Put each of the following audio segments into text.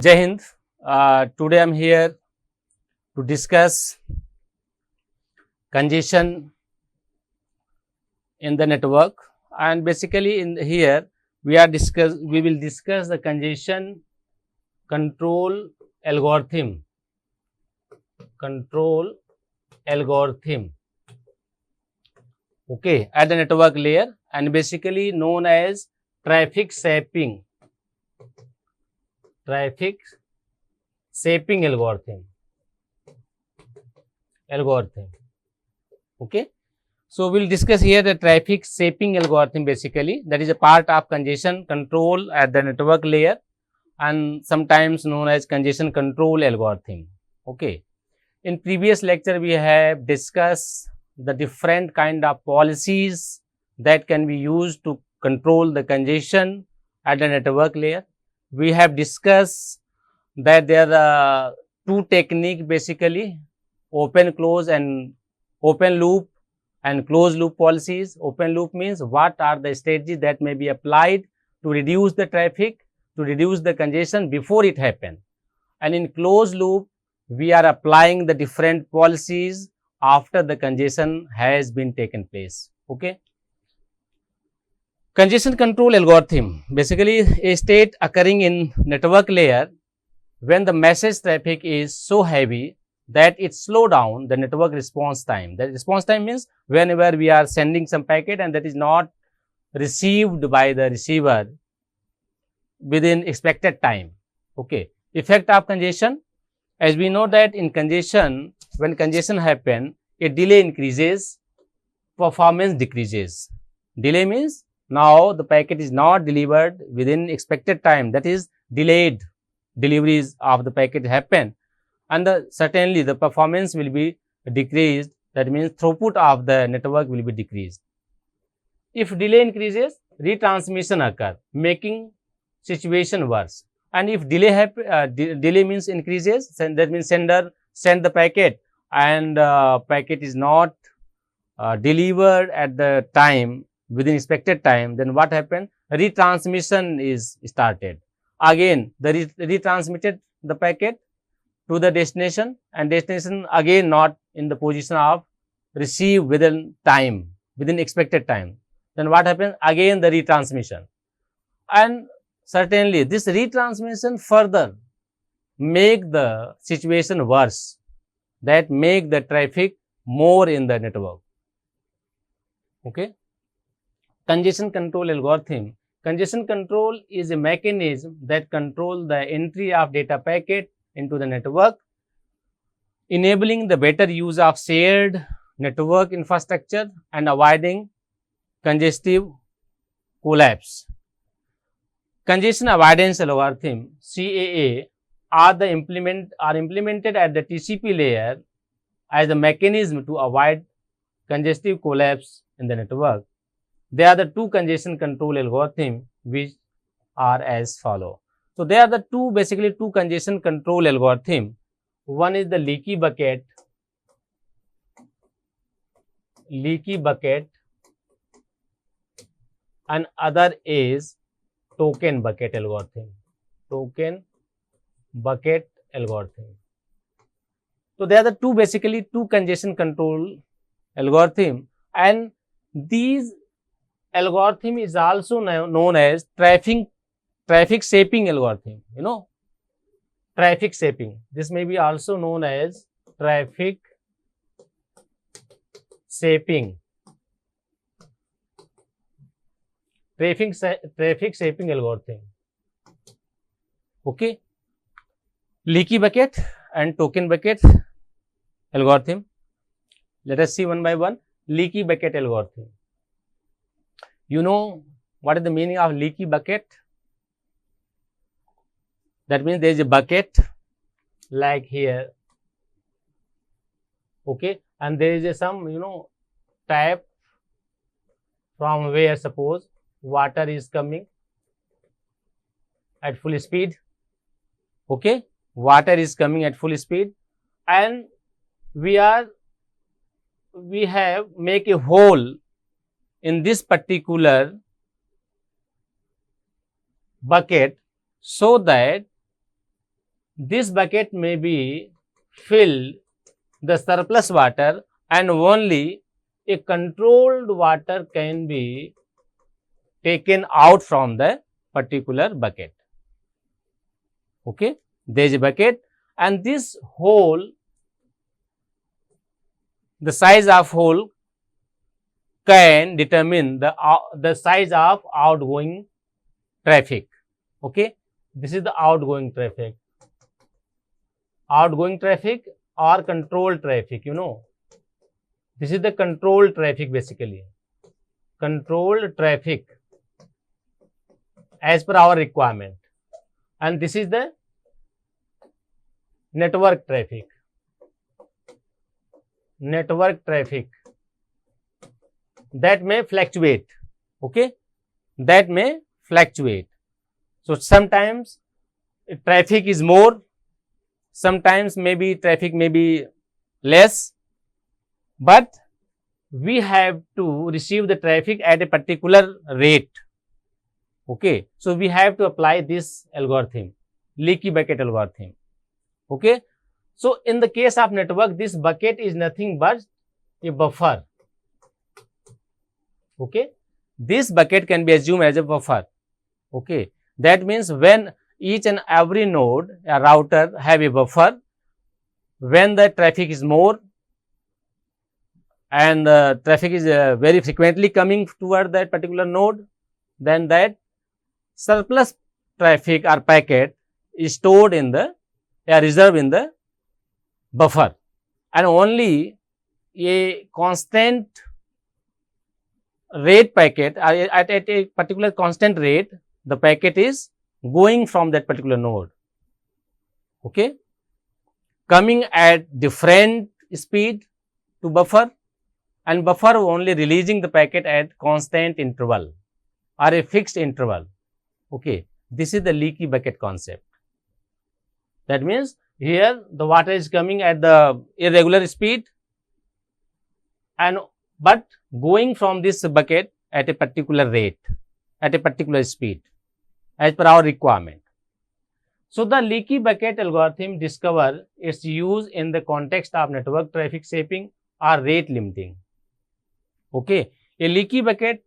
Jai Hind. Today I am here to discuss congestion in the network, and basically in here we will discuss the congestion control algorithm okay, at the network layer, and basically known as traffic shaping algorithm. Okay, so we'll discuss here the traffic shaping algorithm. Basically, that is a part of congestion control at the network layer, and sometimes known as congestion control algorithm. Okay, in previous lecture we have discussed the different kind of policies that can be used to control the congestion at the network layer. We have discussed that there are two techniques, basically open loop and closed loop policies. Open loop means what are the strategies that may be applied to reduce the traffic, to reduce the congestion before it happens. And in closed loop, we are applying the different policies after the congestion has been taken place. Okay. Congestion control algorithm, basically a state occurring in network layer when the message traffic is so heavy that it slow down the network response time. The response time means whenever we are sending some packet and that is not received by the receiver within expected time. Okay. Effect of congestion, as we know that in congestion, when congestion happen, a delay increases, performance decreases. Delay means now the packet is not delivered within expected time, that is delayed deliveries of the packet happen, and certainly the performance will be decreased, that means throughput of the network will be decreased. If delay increases, retransmission occur, making situation worse. And if delay means increases, that means sender send the packet and packet is not delivered at the time within expected time, then what happened? Retransmission is started. Again, the retransmitted the packet to the destination, and destination again not in the position of receive within time, within expected time. Then what happens? Again the retransmission, and certainly this retransmission further make the situation worse, that make the traffic more in the network. Okay. Congestion control algorithm. Congestion control is a mechanism that controls the entry of data packet into the network, enabling the better use of shared network infrastructure and avoiding congestive collapse. Congestion avoidance algorithm (CAA) are implemented at the TCP layer as a mechanism to avoid congestive collapse in the network. They are the two congestion control algorithms which are as follow. So, they are the basically two congestion control algorithm. One is the leaky bucket and other is token bucket algorithm. So, they are the basically two congestion control algorithm, and these algorithm is also known as traffic shaping algorithm. You know, traffic shaping. This may be also known as traffic shaping algorithm. Okay. Leaky bucket and token bucket algorithm. Let us see one by one. Leaky bucket algorithm. You know what is the meaning of leaky bucket? That means there is a bucket like here, okay, and there is some tap from where suppose water is coming at full speed. Okay, water is coming at full speed, and we have make a hole in this particular bucket so that this bucket may be filled the surplus water and only a controlled water can be taken out from the particular bucket. Okay, there is a bucket and this hole, the size of hole can determine the size of outgoing traffic. Okay, this is the outgoing traffic. Outgoing traffic or controlled traffic, you know. This is the controlled traffic basically. Controlled traffic as per our requirement. And this is the network traffic. Network traffic that may fluctuate. Okay, that may fluctuate. So sometimes traffic is more, sometimes maybe traffic may be less, but we have to receive the traffic at a particular rate. Okay, so we have to apply this algorithm, leaky bucket algorithm. Okay, so in the case of network, this bucket is nothing but a buffer. Okay, this bucket can be assumed as a buffer. Okay, that means when each and every node, a router have a buffer, when the traffic is more and the traffic is very frequently coming toward that particular node, then that surplus traffic or packet is stored in the reserved in the buffer, and only a constant rate packet at a particular constant rate, the packet is going from that particular node. Okay, coming at different speed to buffer, and buffer only releasing the packet at constant interval or a fixed interval. Okay, this is the leaky bucket concept. That means here the water is coming at the irregular speed and but going from this bucket at a particular rate, at a particular speed as per our requirement. So the leaky bucket algorithm discover its use in the context of network traffic shaping or rate limiting. Okay, a leaky bucket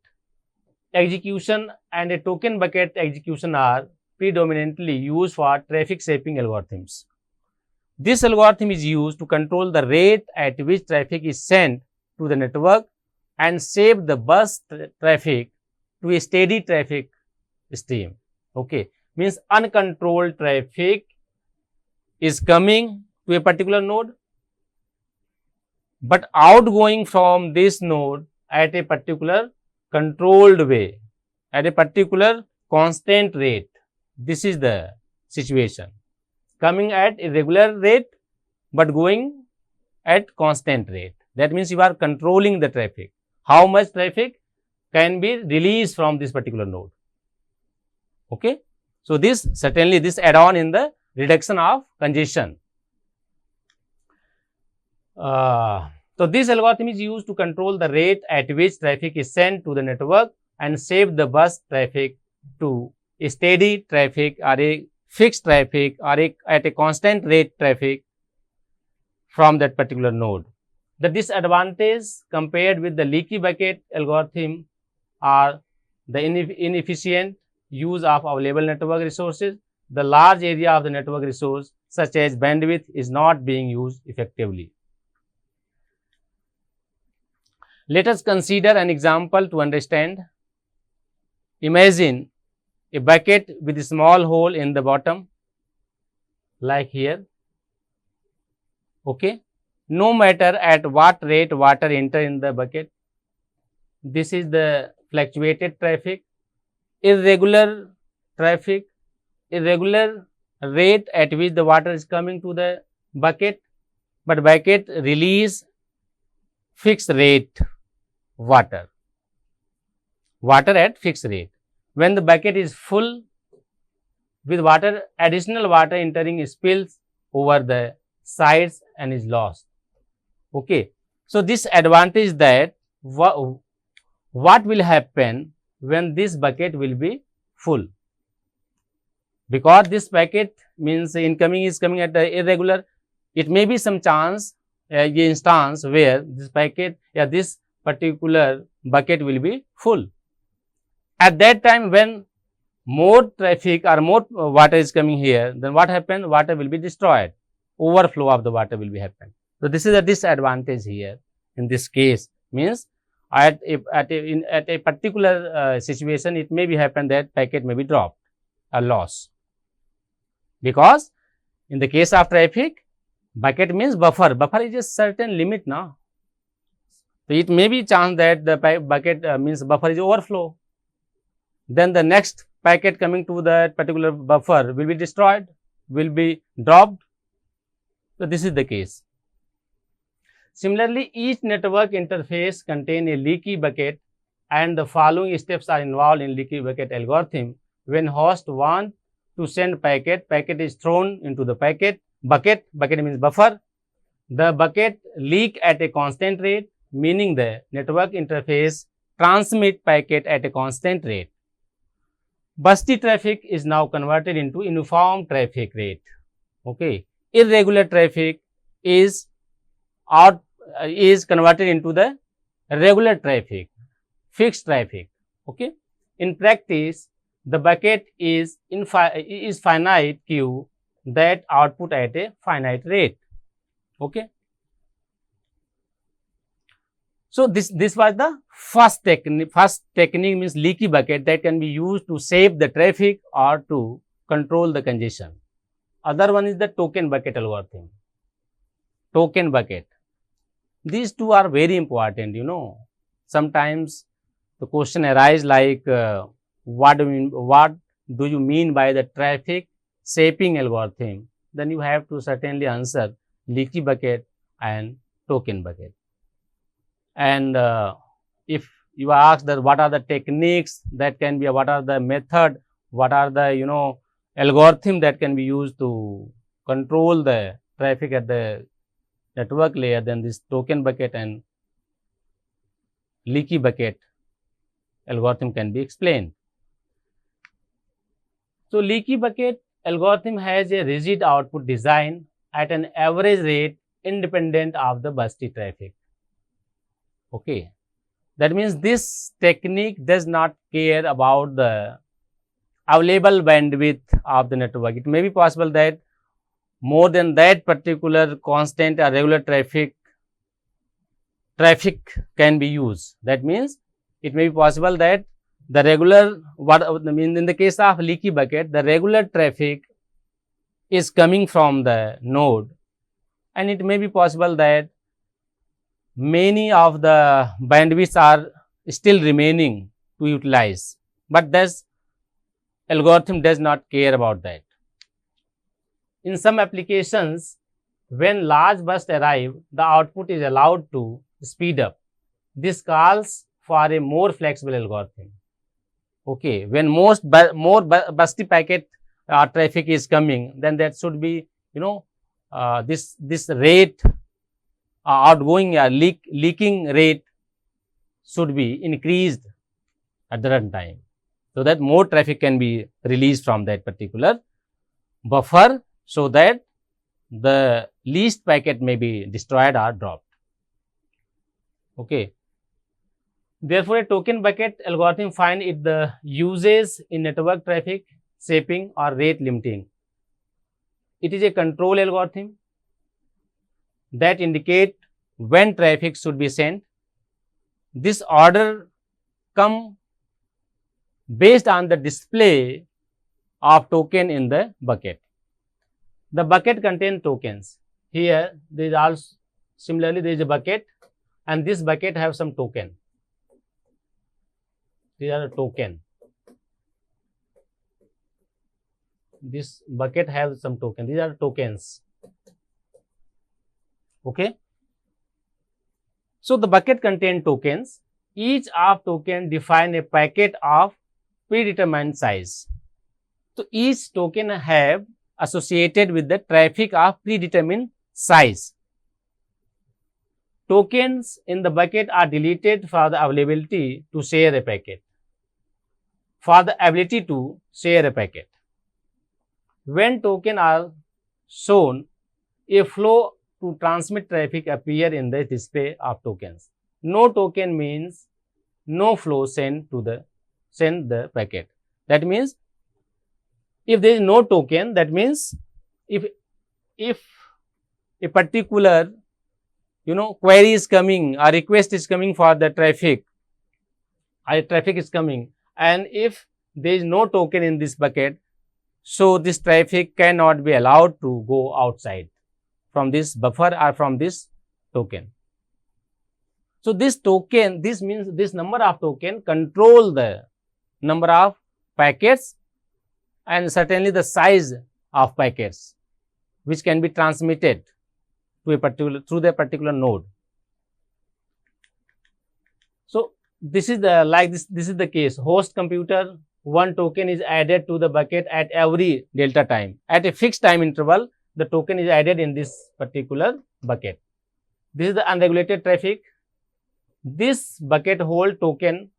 execution and a token bucket execution are predominantly used for traffic shaping algorithms. This algorithm is used to control the rate at which traffic is sent to the network and shape the bus traffic to a steady traffic stream. Okay, means uncontrolled traffic is coming to a particular node, but outgoing from this node at a particular controlled way, at a particular constant rate. This is the situation. Coming at a regular rate, but going at constant rate. That means you are controlling the traffic. How much traffic can be released from this particular node. Okay. So this certainly this add on in the reduction of congestion. So this algorithm is used to control the rate at which traffic is sent to the network and shape the bus traffic to a steady traffic or a fixed traffic or at a constant rate traffic from that particular node. The disadvantage compared with the leaky bucket algorithm are the inefficient use of available network resources. The large area of the network resource such as bandwidth is not being used effectively. Let us consider an example to understand. Imagine a bucket with a small hole in the bottom like here. Okay. No matter at what rate water enter in the bucket, this is the fluctuated traffic, irregular traffic, irregular rate at which the water is coming to the bucket, but bucket release fixed rate water at fixed rate. When the bucket is full with water, additional water entering spills over the sides and is lost. Okay. So this advantage that what will happen when this bucket will be full. because this packet means incoming is coming at the irregular, it may be some chance, instance where this packet, this particular bucket will be full. At that time, when more traffic or more water is coming here, then what happens? Water will be destroyed. Overflow of the water will be happen. So this is a disadvantage here. In this case, means at a particular situation, it may be happen that packet may be dropped or lost. Because in the case of traffic, bucket means buffer. Buffer is a certain limit now. So it may be chance that the bucket means buffer is overflow. Then the next packet coming to that particular buffer will be destroyed, will be dropped. So this is the case. Similarly, each network interface contains a leaky bucket, and the following steps are involved in leaky bucket algorithm. When host want to send packet is thrown into the bucket means buffer. The bucket leak at a constant rate, meaning the network interface transmit packet at a constant rate. Busty traffic is now converted into uniform traffic rate. Okay, irregular traffic is converted into the regular traffic, fixed traffic. Okay, in practice, the bucket is finite queue that output at a finite rate. Okay. So this was the first technique. First technique means leaky bucket that can be used to save the traffic or to control the congestion. Other one is the token bucket algorithm. Token bucket. These two are very important. Sometimes the question arises like, what do you mean by the traffic shaping algorithm? Then you have to certainly answer leaky bucket and token bucket. And if you ask that what are the techniques that can be, what are the method, what are the algorithm that can be used to control the traffic at the network layer, then this token bucket and leaky bucket algorithm can be explained. So leaky bucket algorithm has a rigid output design at an average rate independent of the busty traffic. Okay, that means this technique does not care about the available bandwidth of the network. It may be possible that more than that particular constant or regular traffic can be used. That means it may be possible that the regular, in the case of leaky bucket, the regular traffic is coming from the node, and it may be possible that many of the bandwidths are still remaining to utilize, but this algorithm does not care about that. In some applications, when large bursts arrive, the output is allowed to speed up. This calls for a more flexible algorithm. Okay, when more busty packet traffic is coming, then that should be, this rate, outgoing leaking rate should be increased at the runtime, so that more traffic can be released from that particular buffer, so that the least packet may be destroyed or dropped. Okay. Therefore, a token bucket algorithm finds it the uses in network traffic shaping or rate limiting. It is a control algorithm that indicate when traffic should be sent. This order comes based on the display of token in the bucket. The bucket contains tokens. Here, there is also similarly there is a bucket, and this bucket have some token. These are a token. This bucket has some token. These are tokens. Okay. So the bucket contains tokens. Each of token define a packet of predetermined size. So each token have associated with the traffic of predetermined size. Tokens in the bucket are deleted for the availability to share a packet. For the ability to share a packet. When token are shown, a flow to transmit traffic appear in the display of tokens. No token means no flow send the packet. That means if there is no token, that means if a particular query is coming, a request is coming for the traffic, traffic is coming, and if there is no token in this bucket, so this traffic cannot be allowed to go outside from this buffer or from this token. So this token, this means this number of token control the number of packets and certainly the size of packets which can be transmitted to a particular through the particular node. So this is the case. Host computer, one token is added to the bucket at every delta time. At a fixed time interval, the token is added in this particular bucket. This is the unregulated traffic. This bucket hold token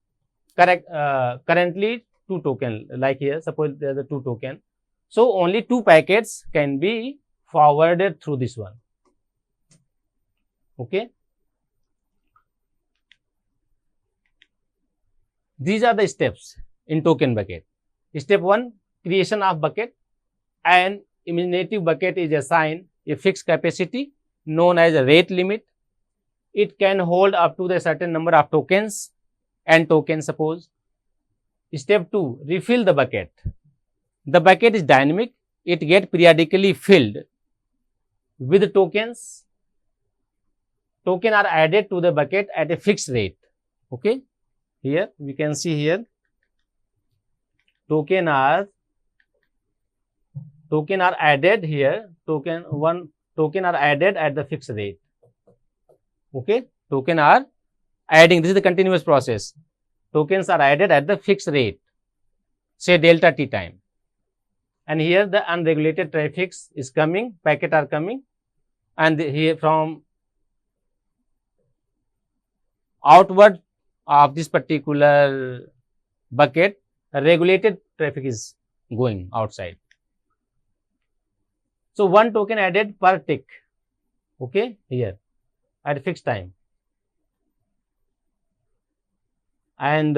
currently 2 token, like here suppose there are the 2 token. So only 2 packets can be forwarded through this one. Okay. These are the steps in token bucket. Step 1, creation of bucket. An imaginative bucket is assigned a fixed capacity known as a rate limit. It can hold up to the certain number of tokens, n tokens suppose. Step 2, refill the bucket. The bucket is dynamic. It gets periodically filled with tokens. Tokens are added to the bucket at a fixed rate. Okay. Here we can see here token are added here. Token are added at the fixed rate. Okay. Token are adding. This is the continuous process. Tokens are added at the fixed rate, say delta t time. And here the unregulated traffic is coming, packet are coming, and here from outward of this particular bucket, regulated traffic is going outside. So one token added per tick, okay, here at a fixed time. And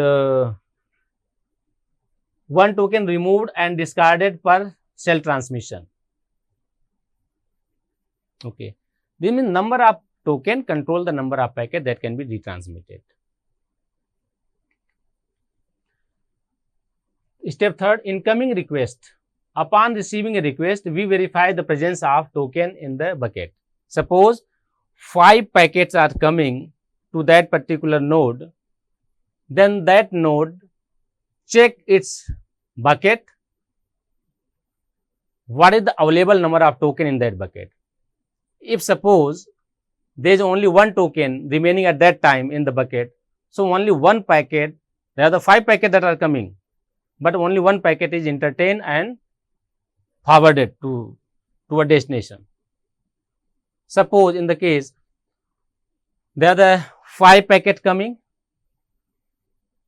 one token removed and discarded per cell transmission. Okay. This means number of token control the number of packet that can be retransmitted. Step 3, incoming request. Upon receiving a request, we verify the presence of token in the bucket. Suppose 5 packets are coming to that particular node, then that node check its bucket, what is the available number of token in that bucket. If suppose there is only 1 token remaining at that time in the bucket, so only 1 packet, there are the 5 packets that are coming, but only 1 packet is entertained and forwarded to a destination. Suppose in the case there are the 5 packets coming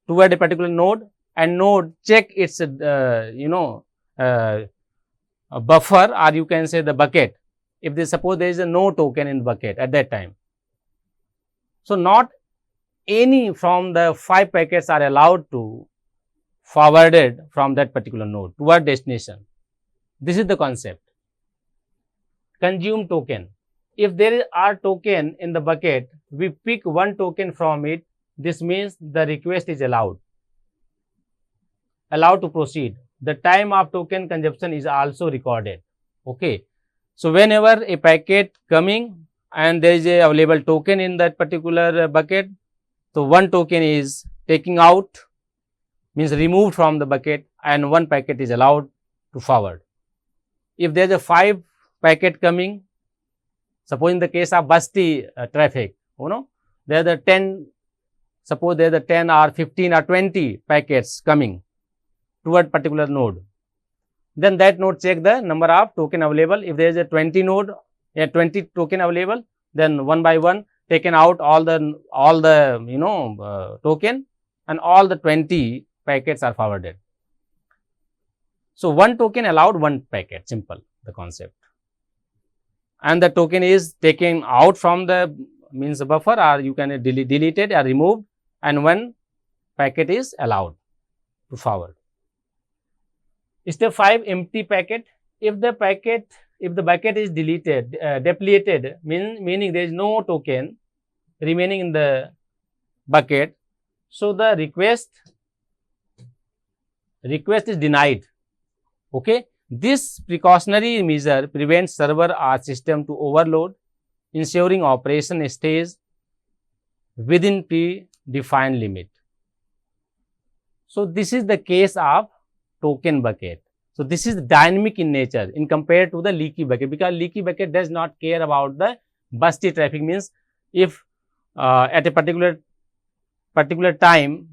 toward a particular node, and node check its a buffer, or you can say the bucket, if they suppose there is a no token in the bucket at that time. So not any from the 5 packets are allowed to forwarded from that particular node toward destination. This is the concept. Consume token. If there are token in the bucket, we pick 1 token from it. This means the request is allowed to proceed. The time of token consumption is also recorded. Okay. So whenever a packet coming and there is a available token in that particular bucket, so 1 token is taking out, means removed from the bucket, and 1 packet is allowed to forward. If there is a 5 packet coming, suppose in the case of busty traffic, there are the 10, suppose there are the 10 or 15 or 20 packets coming toward particular node, then that node check the number of token available. If there is a 20 node, a 20 token available, then one by one taken out all the token, and all the 20 packets are forwarded. So, one token allowed one packet, simple the concept, and the token is taken out from the means buffer, or you can delete it or removed, and one packet is allowed to forward. Step 5, empty packet. If the bucket is deleted, depleted, meaning there is no token remaining in the bucket, so the request is denied. Okay, this precautionary measure prevents server or system to overload, ensuring operation stays within predefined limit. So, this is the case of token bucket. So, this is dynamic in nature in compared to the leaky bucket, because leaky bucket does not care about the busty traffic. Means if at a particular time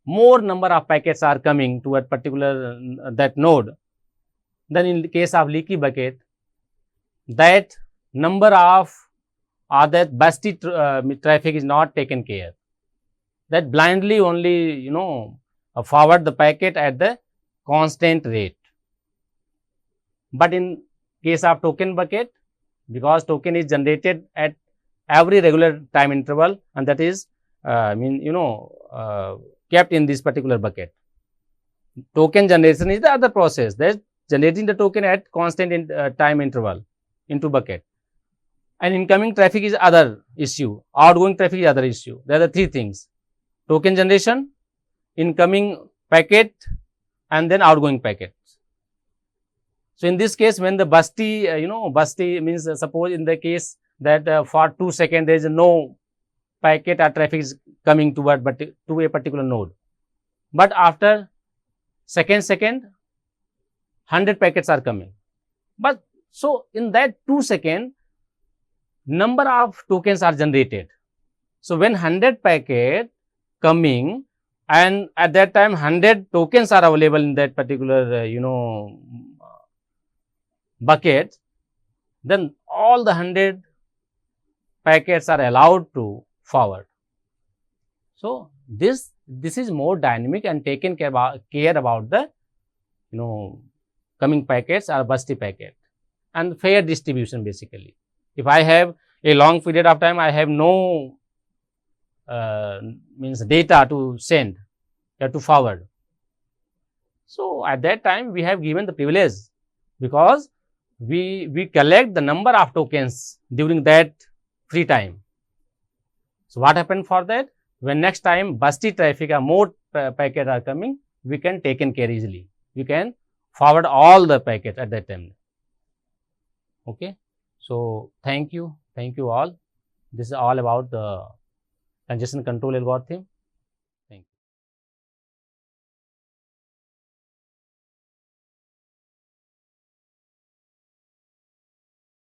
more number of packets are coming to a particular that node, then in the case of leaky bucket, that number of that busty traffic is not taken care. That blindly only forward the packet at the constant rate. But in case of token bucket, because token is generated at every regular time interval, and that is kept in this particular bucket. Token generation is the other process, that generating the token at constant time interval into bucket, and incoming traffic is other issue, outgoing traffic is other issue. There are the three things: token generation, incoming packet, and then outgoing packet. So, in this case, when the busty means suppose in the case that for 2 seconds there is no packet or traffic is coming to a particular node, but after second 100 packets are coming. But so in that 2 seconds, number of tokens are generated. So, when 100 packet coming, and at that time 100 tokens are available in that particular bucket, then all the 100 packets are allowed to forward. So, this is more dynamic and taken care about the coming packets or busty packet, and fair distribution. Basically, if I have a long period of time, I have no data to send or to forward. So, at that time we have given the privilege, because we collect the number of tokens during that free time. So, what happened for that? When next time busty traffic or more packets are coming, we can taken care easily. We can forward all the packets at that time. Okay. So, thank you all. This is all about the congestion control algorithm.